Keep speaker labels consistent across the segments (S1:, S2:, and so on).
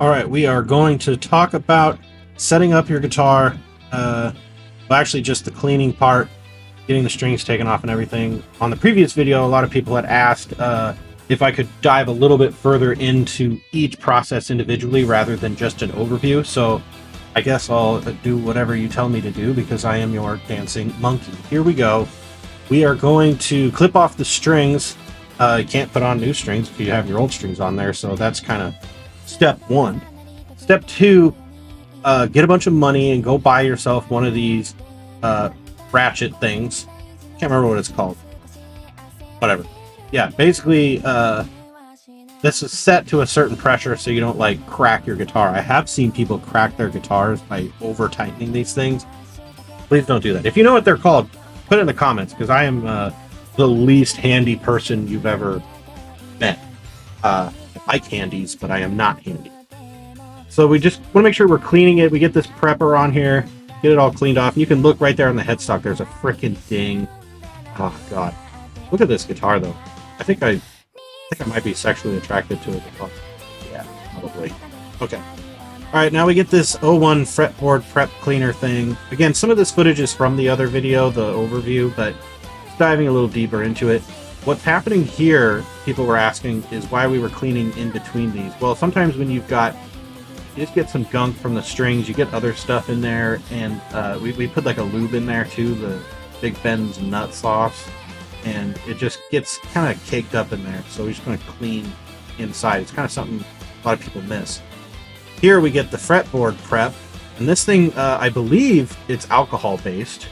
S1: All right, we are going to talk about setting up your guitar. Well, actually, just the cleaning part, getting the strings taken off and everything. On the previous video, a lot of people had asked if I could dive a little bit further into each process individually rather than just an overview. So I guess I'll do whatever you tell me to do because I am your dancing monkey. Here we go. We are going to clip off the strings. You can't put on new strings if you have your old strings on there, so that's kind of step one. Step two, get a bunch of money and go buy yourself one of these Ratchet things. Can't remember what it's called. Whatever. Yeah, basically, this is set to a certain pressure so you don't like crack your guitar. I have seen people crack their guitars by over tightening these things. Please don't do that. If you know what they're called, put it in the comments because I am the least handy person you've ever met. I like handies, but I am not handy. So we just want to make sure we're cleaning it. We get this prepper on here, get it all cleaned off. And you can look right there on the headstock. There's a freaking ding. Oh god, look at this guitar though. I think I might be sexually attracted to it. Yeah, probably. Okay. All right, now we get this 01 Fretboard Prep cleaner thing. Again, some of this footage is from the other video, the overview, but diving a little deeper into it. What's happening here, people were asking, is why we were cleaning in between these. Well, sometimes when you just get some gunk from the strings, you get other stuff in there, and we put like a lube in there too, the Big Ben's nut sauce, and it just gets kind of caked up in there. So we're just going to clean inside. It's kind of something a lot of people miss. Here we get the Fretboard Prep, and this thing, I believe it's alcohol based.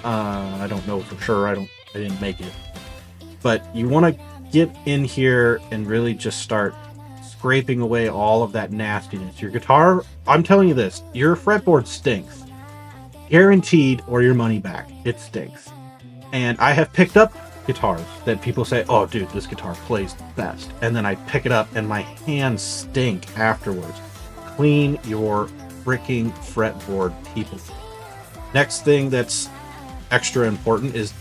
S1: I don't know for sure. I didn't make it. But you want to get in here and really just start scraping away all of that nastiness. Your guitar, I'm telling you this, your fretboard stinks. Guaranteed, or your money back. It stinks. And I have picked up guitars that people say, oh dude, this guitar plays the best. And then I pick it up and my hands stink afterwards. Clean your freaking fretboard, people. Next thing that's extra important is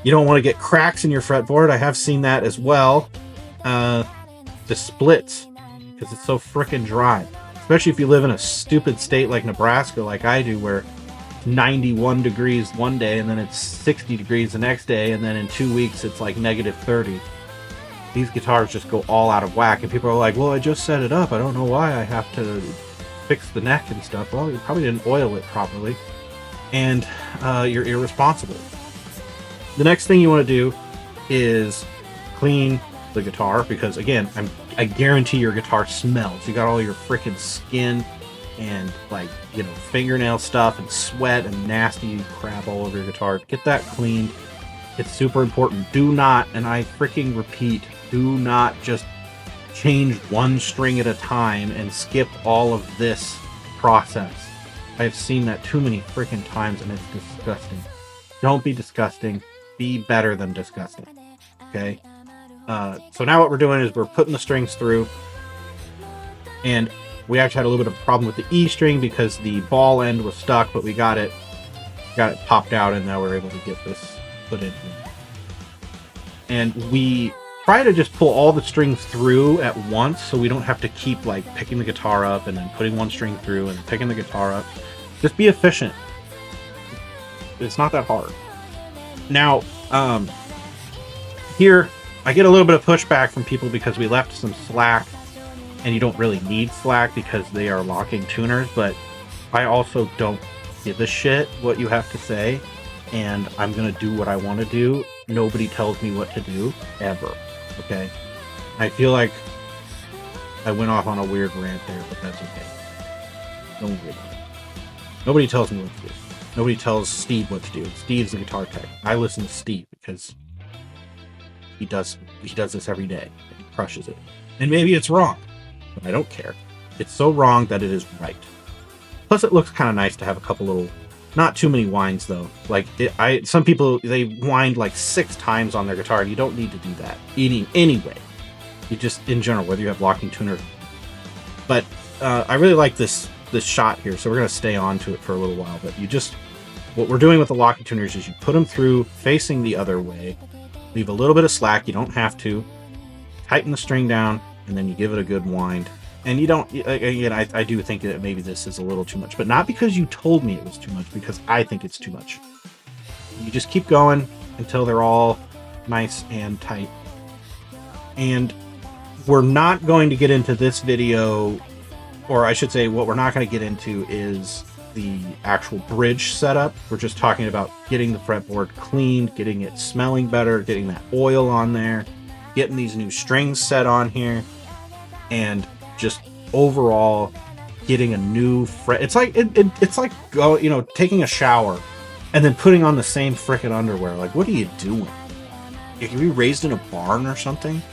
S1: you don't want to get cracks in your fretboard. I have seen that as well. The splits, because it's so freaking dry. Especially if you live in a stupid state like Nebraska, like I do, where 91 degrees one day and then it's 60 degrees the next day, and then in 2 weeks it's like negative 30. These guitars just go all out of whack, and people are like, well, I just set it up. I don't know why I have to fix the neck and stuff. Well, you probably didn't oil it properly, and you're irresponsible. The next thing you want to do is clean the guitar, because again, I guarantee your guitar smells. You got all your freaking skin and like, you know, fingernail stuff and sweat and nasty crap all over your guitar. Get that cleaned. It's super important. Do not, and I freaking repeat, do not just change one string at a time and skip all of this process. I've seen that too many freaking times and it's disgusting. Don't be disgusting. Be better than disgusting. Okay? So now what we're doing is we're putting the strings through, and we actually had a little bit of a problem with the E string because the ball end was stuck, but we got it popped out, and now we're able to get this put in here. And we try to just pull all the strings through at once so we don't have to keep like picking the guitar up and then putting one string through and picking the guitar up. Just be efficient. It's not that hard. Now, here I get a little bit of pushback from people because we left some slack, and you don't really need slack because they are locking tuners, but I also don't give a shit what you have to say, and I'm gonna do what I want to do. Nobody tells me what to do, ever. Okay? I feel like I went off on a weird rant there, but that's okay. Don't worry about it. Nobody tells me what to do. Nobody tells Steve what to do. Steve's the guitar tech. I listen to Steve because he does this every day and he crushes it. And maybe it's wrong, but I don't care. It's so wrong that it is right. Plus, it looks kind of nice to have a couple little, not too many whines though. Like some people, they wind like 6 times on their guitar, and you don't need to do that anyway. You just, in general, whether you have locking tuners. But I really like this shot here, so we're going to stay on to it for a little while. But what we're doing with the locking tuners is you put them through facing the other way, leave a little bit of slack, you don't have to, tighten the string down, and then you give it a good wind, And you don't, again, I do think that maybe this is a little too much, but not because you told me it was too much, because I think it's too much. You just keep going until they're all nice and tight. And we're not going to get into this video, or I should say what we're not going to get into is the actual bridge setup. We're just talking about getting the fretboard cleaned, getting it smelling better, getting that oil on there, getting these new strings set on here, and just overall getting a new fret. It's like it's like taking a shower and then putting on the same frickin' underwear. Like, what are you doing? If you were raised in a barn or something,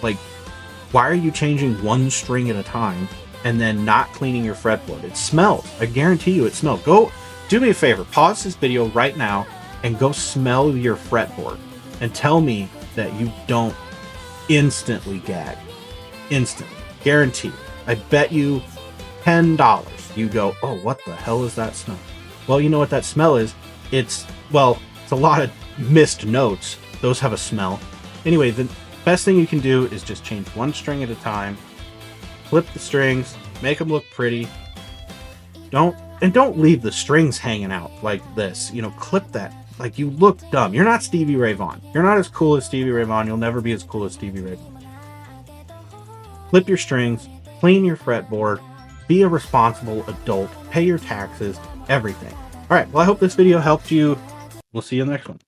S1: like, why are you changing one string at a time and then not cleaning your fretboard? It smells. I guarantee you it smells. Go do me a favor, pause this video right now and go smell your fretboard and tell me that you don't instantly gag. Instantly. Guaranteed. I bet you $10 you go, oh, what the hell is that smell? Well, you know what that smell is? It's a lot of missed notes. Those have a smell. Anyway, the best thing you can do is just change one string at a time, flip the strings, make them look pretty. Don't leave the strings hanging out like this. Clip that. Like, you look dumb. You're not Stevie Ray Vaughan. You're not as cool as Stevie Ray Vaughan. You'll never be as cool as Stevie Ray Vaughan. Flip your strings, clean your fretboard, be a responsible adult, pay your taxes, everything. All right, well, I hope this video helped you. We'll see you in the next one.